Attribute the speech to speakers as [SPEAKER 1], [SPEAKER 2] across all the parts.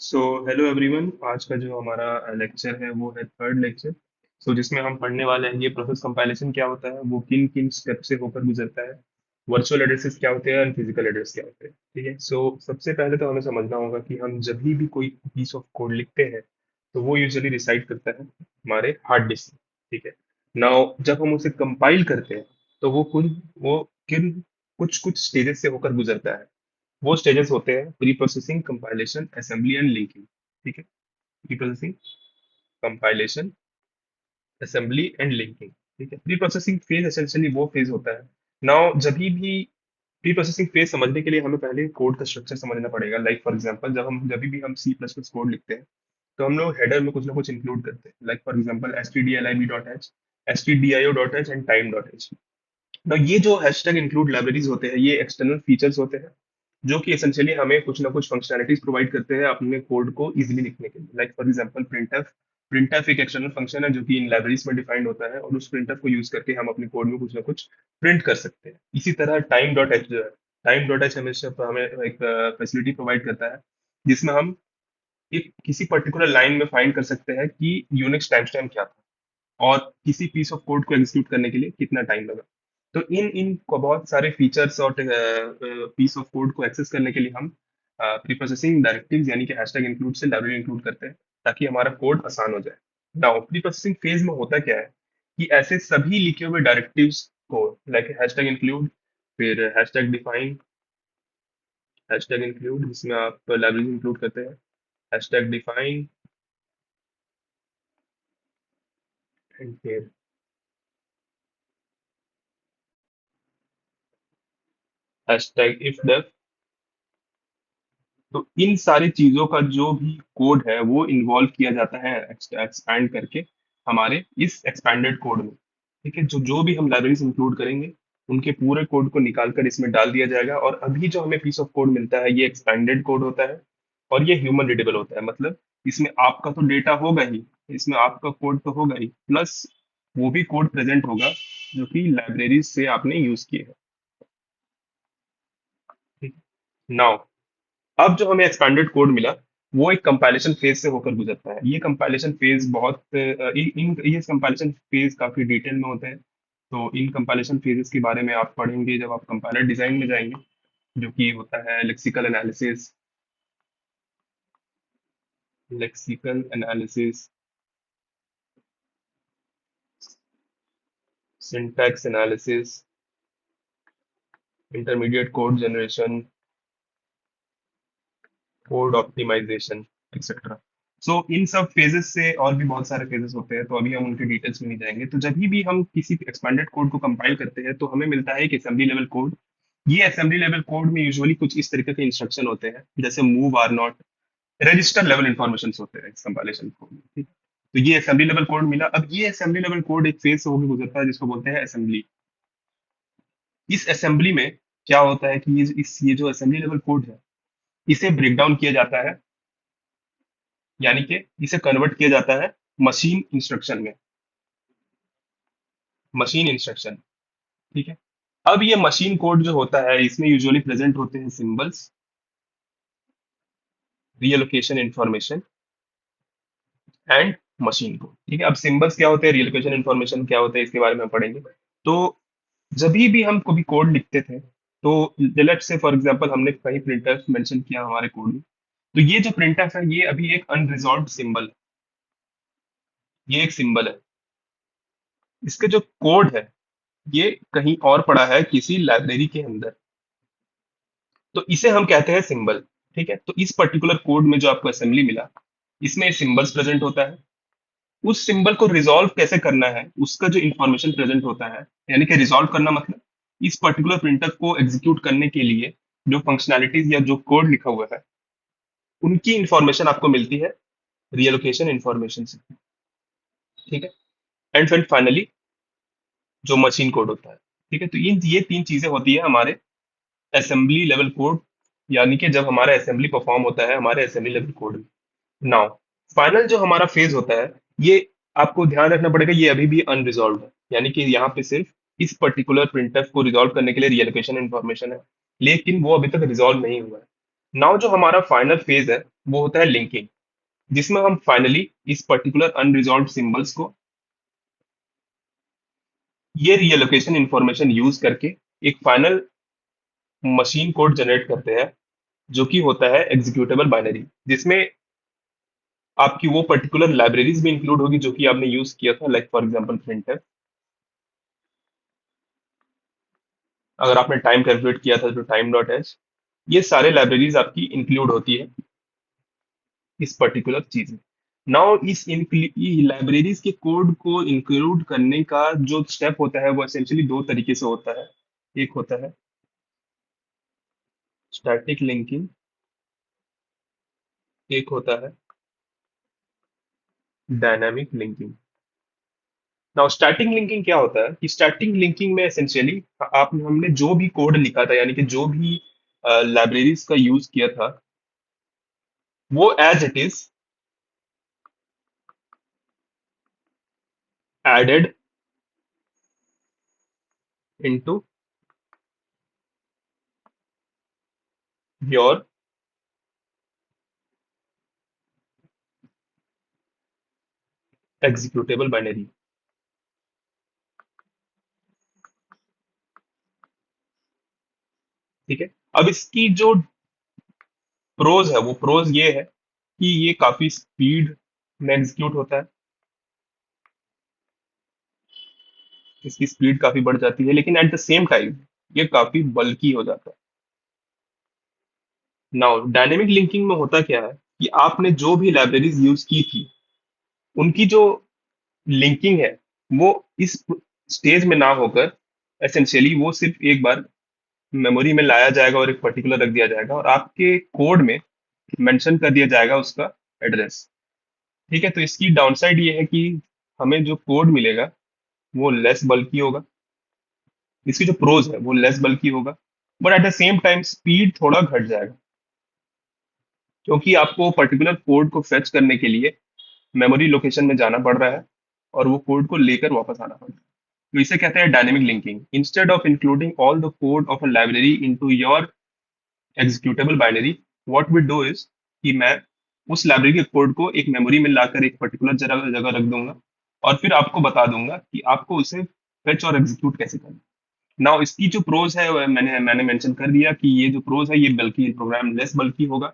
[SPEAKER 1] So hello everyone. आज का जो हमारा लेक्चर है वो है थर्ड लेक्चर। जिसमें हम पढ़ने वाले हैं ये प्रोसेस कंपाइलेशन क्या होता है, वो किन किन स्टेप से होकर गुजरता है, वर्चुअल एड्रेसेस क्या होते हैं और फिजिकल एड्रेस क्या होते हैं। ठीक है। सबसे पहले तो हमें समझना होगा कि हम जब भी कोई पीस ऑफ कोड लिखते हैं तो वो यूजुअली रिसाइड करता है हमारे हार्ड डिस्क में। ठीक है। नाउ जब हम उसे कंपाइल करते हैं तो वो किन कुछ कुछ स्टेजेस से होकर गुजरता है। वो स्टेजेस होते हैं pre processing, compilation, assembly and linking. ठीक है। Pre processing, compilation, assembly and linking. ठीक है। प्री प्रोसेसिंग फेज एसेंशियली वो फेज होता है। नाउ जब भी प्री प्रोसेसिंग फेज समझने के लिए हमें पहले कोड का स्ट्रक्चर समझना पड़ेगा। लाइक फॉर एग्जांपल जब भी हम सी प्लस प्लस कोड लिखते हैं तो हम लोग हेडर में कुछ ना कुछ इंक्लूड करते हैं। Like for example stdlib.h, stdio.h and time.h। ना ये जो हैशटैग इंक्लूड लाइब्रेरीज होते हैं ये एक्सटर्नल फीचर्स होते हैं जो कि एसेंशियली हमें कुछ ना कुछ फंक्शनैलिटीज प्रोवाइड करते हैं अपने कोड को इजीली लिखने के लिए। Like for example printf. Printf एक एक्सटर्नल फंक्शन है जो कि इन लाइब्रेरीज में डिफाइंड होता है और उस प्रिंटफ को यूज करके हम अपने कोड में कुछ ना कुछ प्रिंट कर सकते हैं। इसी तरह टाइम डॉट एच जो है, टाइम डॉट एच हमेशा हमें एक फैसिलिटी प्रोवाइड करता है जिसमें हम एक किसी पर्टिकुलर लाइन में फाइंड कर सकते हैं कि यूनिक्स टाइम स्टैम्प क्या था और किसी पीस ऑफ कोड को एग्जीक्यूट करने के लिए कितना टाइम लगा। तो इन इन को बहुत सारे फीचर्स और पीस ऑफ कोड को एक्सेस करने के लिए हम प्री प्रोसेसिंग डायरेक्टिव्स यानी कि हैशटैग इंक्लूड से लाइब्रेरी इंक्लूड करते हैं ताकि हमारा कोड आसान हो जाए। नाउ प्री प्रोसेसिंग फेज में होता क्या है कि ऐसे सभी लिखे हुए डायरेक्टिव्स को, लाइक हैशटैग इंक्लूड, फिर हैशटैग इंक्लूड जिसमें आप लाइब्रेरी इंक्लूड करते हैं, हैशटैग डिफाइन एंड फिर हैशटैग इफ। तो इन सारी चीजों का जो भी कोड है वो इन्वॉल्व किया जाता है एक्सपैंड करके हमारे इस एक्सपैंडेड कोड में। ठीक है। जो जो भी हम लाइब्रेरीज इंक्लूड करेंगे उनके पूरे कोड को निकाल कर इसमें डाल दिया जाएगा और अभी जो हमें पीस ऑफ कोड मिलता है ये एक्सपैंडेड कोड होता है और ये ह्यूमन रीडेबल होता है। मतलब इसमें आपका तो डेटा होगा ही, इसमें आपका कोड तो होगा ही, प्लस वो भी कोड प्रेजेंट होगा जो कि लाइब्रेरीज से आपने यूज किए हैं। ठीक। नाउ अब जो हमें एक्सपैंडेड कोड मिला वो एक कंपाइलेशन फेज से होकर गुजरता है। ये कंपाइलेशन फेज बहुत इन ये कंपाइलेशन फेज काफी डिटेल में होते हैं। तो इन कंपाइलेशन फेजेस के बारे में आप पढ़ेंगे जब आप कंपाइलर डिजाइन में जाएंगे, जो कि होता है lexical analysis, syntax analysis, intermediate code generation, code optimization, etcetera. इन सब फेजेस से और भी बहुत सारे फेजेस होते हैं तो अभी हम उनके डिटेल्स में नहीं जाएंगे। तो जब भी हम किसी एक्सपेंडेड कोड को कंपाइल करते हैं तो हमें मिलता है एक असेंबली लेवल कोड। ये असेंबली लेवल कोड में यूजुअली कुछ इस तरीके के इंस्ट्रक्शन होते हैं जैसे move R not, register level information होते हैं इस कंपाइलेशन कोड में। ठीक। तो ये असेंबली लेवल कोड मिला। अब ये असेंबली लेवल कोड एक फेज से होकर गुजरता है जिसको बोलते हैं असेंबली। इस असेंबली में क्या होता है कि ये जो असेंबली लेवल कोड है इसे ब्रेक डाउन किया जाता है, यानी कि इसे कन्वर्ट किया जाता है मशीन इंस्ट्रक्शन में, मशीन इंस्ट्रक्शन। ठीक है। अब ये मशीन कोड जो होता है इसमें यूजुअली प्रेजेंट होते हैं symbols, relocation information and machine code. ठीक है। अब सिंबल्स क्या होते हैं, रीलोकेशन इंफॉर्मेशन क्या होता है, इसके बारे में हम पढ़ेंगे। तो जब भी हम कभी कोड लिखते थे तो लेट्स से फॉर एग्जांपल हमने कहीं प्रिंटफ मेंशन किया हमारे कोड में, तो ये जो प्रिंटफ है ये अभी एक अनरिजॉल्व सिंबल, ये एक सिंबल है। इसके जो कोड है ये कहीं और पड़ा है किसी लाइब्रेरी के अंदर, तो इसे हम कहते हैं सिंबल। ठीक है। तो इस पर्टिकुलर कोड में जो आपको असेंबली मिला इसमें सिंबल्स प्रेजेंट होता है। उस सिंबल को रिजॉल्व कैसे करना है उसका जो इंफॉर्मेशन प्रेजेंट होता है, यानी कि रिजॉल्व करना मतलब इस पर्टिकुलर प्रिंटर को एग्जीक्यूट करने के लिए जो फंक्शनैलिटीज या जो कोड लिखा हुआ है उनकी इंफॉर्मेशन आपको मिलती है रीलोकेशन इंफॉर्मेशन से। ठीक है। एंड फिर फाइनली जो मशीन कोड होता है। ठीक है। तो ये तीन चीजें होती है हमारे असेंबली लेवल कोड, यानी कि जब हमारा असेंबली परफॉर्म होता है हमारे असेंबली लेवल कोड में। नाउ फाइनल जो हमारा फेज होता है ये आपको ध्यान रखना पड़ेगा ये अभी भी अनरिजॉल्व है, यानी कि यहाँ पे सिर्फ इस पर्टिकुलर प्रिंटफ को रिजॉल्व करने के लिए रीलोकेशन इंफॉर्मेशन है लेकिन वो अभी तक रिजॉल्व नहीं हुआ है। नाउ जो हमारा फाइनल फेज है वो होता है लिंकिंग, जिसमें हम फाइनली इस पर्टिकुलर अनरिजॉल्व सिंबल्स को ये रीलोकेशन इंफॉर्मेशन यूज करके एक फाइनल मशीन कोड जनरेट करते हैं, जो कि होता है एग्जीक्यूटेबल बाइनरी, जिसमें आपकी वो पर्टिकुलर लाइब्रेरीज भी इंक्लूड होगी जो कि आपने यूज किया था, लाइक फॉर एग्जांपल प्रिंटफ। अगर आपने टाइम कैलकुलेट किया था तो टाइम डॉट एच, ये सारे लाइब्रेरीज आपकी इंक्लूड होती है इस पर्टिकुलर चीज में। नाउ इस लाइब्रेरीज के कोड को इंक्लूड करने का जो स्टेप होता है वो एसेंशियली दो तरीके से होता है। एक होता है स्टैटिक लिंकिंग, एक होता है dynamic linking. Now static linking क्या होता है कि स्टैटिक लिंकिंग में एसेंशियली आप हमने जो भी कोड लिखा था, यानी कि जो भी लाइब्रेरीज का यूज किया था, वो as it is added into your executable binary. ठीक है। अब इसकी जो प्रोज है वो प्रोज ये है कि ये काफी स्पीड में एग्जीक्यूट होता है, इसकी स्पीड काफी बढ़ जाती है, लेकिन एट द सेम टाइम ये काफी बल्की हो जाता है। नाउ डायनेमिक लिंकिंग में होता क्या है कि आपने जो भी लाइब्रेरीज यूज की थी, उनकी जो लिंकिंग है वो इस स्टेज में ना होकर एसेंशियली वो सिर्फ एक बार मेमोरी में लाया जाएगा और एक पर्टिकुलर रख दिया जाएगा और आपके कोड में मेंशन कर दिया जाएगा उसका एड्रेस। ठीक है, तो इसकी डाउनसाइड ये है कि हमें जो कोड मिलेगा वो लेस बल्की होगा, इसकी जो प्रोज है वो लेस बल्की होगा, but at the same time speed थोड़ा घट जाएगा, क्योंकि आपको पर्टिकुलर कोड को फेच करने के लिए मेमोरी लोकेशन में जाना पड़ रहा है और वो कोड को लेकर वापस आना पड़ रहा है। तो इसे कहते हैं dynamic linking. Instead of including all the code of a library into your executable binary, what we do is कि मैं उस लाइब्रेरी के कोड को एक मेमोरी में लाकर एक पर्टिकुलर जगह जगह रख दूंगा और फिर आपको बता दूंगा कि आपको उसे फेच और एग्जीक्यूट कैसे करना है। नाउ इसकी जो प्रोज है वो मैंने मेंशन कर दिया कि ये जो प्रोज है ये बल्कि प्रोग्राम लेस बल्कि होगा,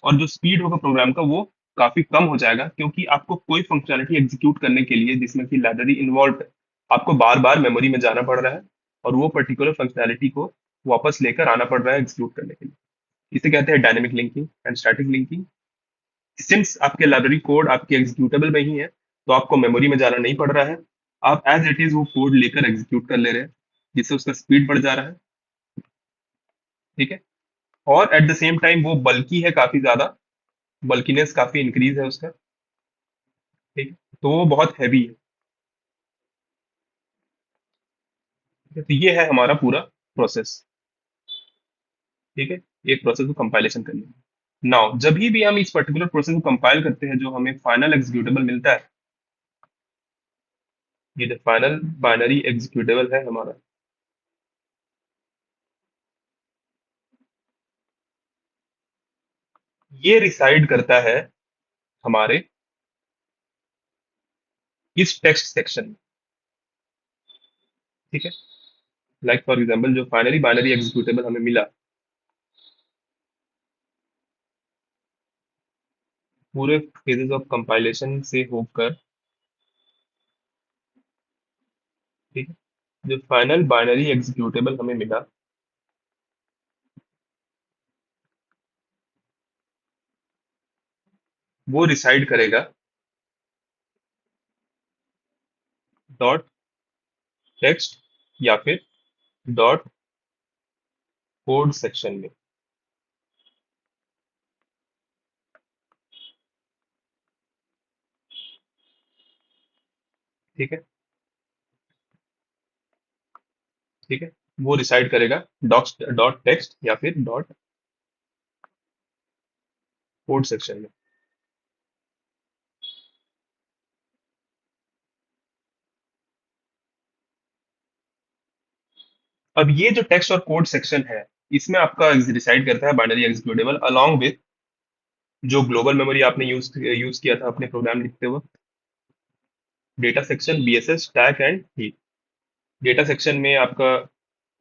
[SPEAKER 1] और जो स्पीड होगा प्रोग्राम का वो काफी कम हो जाएगा, क्योंकि आपको कोई फंक्शनलिटी एग्जीक्यूट करने के लिए जिसमें कि लाइब्रेरी इन्वॉल्व है, आपको बार बार मेमोरी में जाना पड़ रहा है और वो पर्टिकुलर फंक्शनलिटी को वापस लेकर आना पड़ रहा है एग्जीक्यूट करने के लिए। इसे कहते हैं dynamic linking and static linking. Since आपके लाइब्रेरी कोड आपके एग्जीक्यूटेबल में ही है, तो आपको मेमोरी में जाना नहीं पड़ रहा है, आप एज इट इज वो कोड लेकर एग्जीक्यूट कर ले रहे हैं, जिससे उसका स्पीड बढ़ जा रहा है। ठीक है। और एट द सेम टाइम वो बल्की है काफी ज्यादा, बल्कीनेस काफी इंक्रीज है उसका। ठीक है, तो वो बहुत हैवी है। ठीक है? तो ये है हमारा पूरा प्रोसेस। ठीक है, एक प्रोसेस को कंपाइलेशन करनी है। नाउ जब भी हम इस पर्टिकुलर प्रोसेस को कंपाइल करते हैं, जो हमें फाइनल एग्जीक्यूटेबल मिलता है, ये जो फाइनल बाइनरी एग्जीक्यूटेबल है हमारा, ये रिसाइड करता है हमारे इस टेक्स्ट सेक्शन में। ठीक है, लाइक फॉर एग्जांपल जो फाइनली बाइनरी एग्जीक्यूटेबल हमें मिला, पूरे फेजेस ऑफ कंपाइलेशन से होकर, ठीक है, जो फाइनल बाइनरी एग्जीक्यूटेबल हमें मिला, वो रिसाइड करेगा डॉट टेक्स्ट या फिर डॉट कोड सेक्शन में। ठीक है। ठीक है, वो रिसाइड करेगा डॉट डॉट टेक्स्ट या फिर डॉट कोड सेक्शन में। अब ये जो टेक्स्ट और कोड सेक्शन है, इसमें आपका डिसाइड करता है बाइनरी एग्जीक्यूटेबल अलोंग विथ जो ग्लोबल मेमोरी आपने यूज किया था अपने प्रोग्राम लिखते वक्त, data section, BSS, stack and heap. Data section में आपका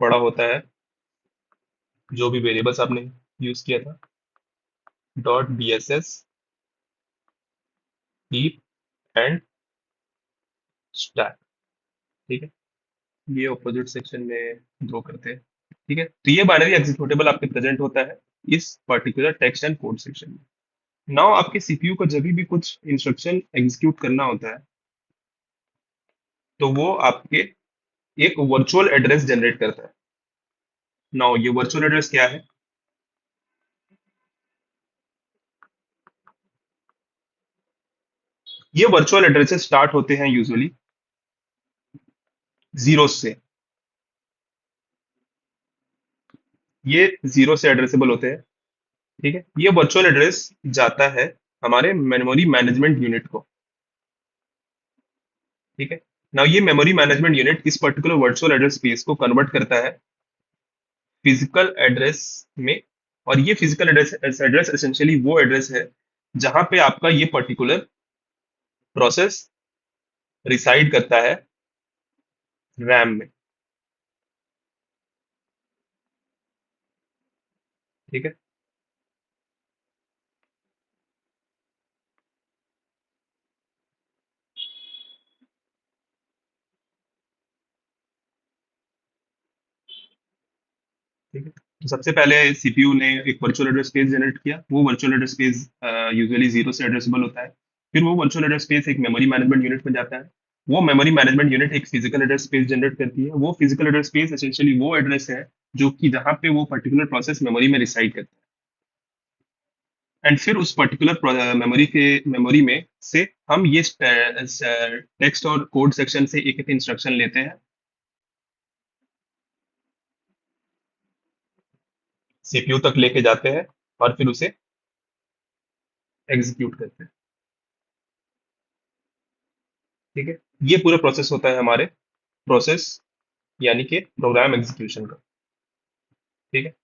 [SPEAKER 1] पड़ा होता है जो भी वेरिएबल्स आपने यूज किया था, dot BSS, heap and stack. ठीक है, ये ऑपोजिट सेक्शन में ड्रॉ करते हैं। ठीक है, तो ये बाइनरी एग्जीक्यूटेबल आपके प्रेजेंट होता है इस particular text and code section में। नाउ आपके सीपीयू को जब भी कुछ इंस्ट्रक्शन एग्जीक्यूट करना होता है, तो वो आपके एक वर्चुअल एड्रेस जनरेट करता है। नाउ ये वर्चुअल एड्रेस क्या है? ये वर्चुअल एड्रेसेस स्टार्ट होते हैं यूजुअली जीरो से। ये जीरो से एड्रेसेबल होते हैं। ठीक है, ये वर्चुअल एड्रेस जाता है हमारे मेमोरी मैनेजमेंट यूनिट को। ठीक है, नाउ ये मेमोरी मैनेजमेंट यूनिट इस पर्टिकुलर वर्चुअल एड्रेस स्पेस को कन्वर्ट करता है फिजिकल एड्रेस में। और ये फिजिकल एड्रेस एड्रेस एसेंशियली वो एड्रेस है जहां पे आपका ये पर्टिकुलर प्रोसेस रिसाइड करता है रैम में। ठीक है, ठीक है, तो सबसे पहले सीपीयू ने एक वर्चुअल एड्रेस स्पेस जनरेट किया। वो virtual address space usually zero से एड्रेसेबल होता है। फिर वो वर्चुअल एड्रेस स्पेस एक मेमोरी मैनेजमेंट यूनिट में जाता है। वो मेमोरी मैनेजमेंट यूनिट एक फिजिकल एड्रेस स्पेस जनरेट करती है। वो फिजिकल एड्रेस स्पेस एसेंशियली वो एड्रेस है जो कि जहाँ पे वो पर्टिकुलर प्रोसेस मेमोरी में रिसाइड करता है। एंड फिर उस पर्टिकुलर मेमोरी में से हम ये टेक्स्ट और कोड सेक्शन से एक एक इंस्ट्रक्शन लेते हैं, सीपीयू तक लेके जाते हैं और फिर उसे एग्जीक्यूट करते हैं। ठीक है, ये पूरा प्रोसेस होता है हमारे प्रोसेस यानी कि प्रोग्राम एग्जीक्यूशन का। ठीक है,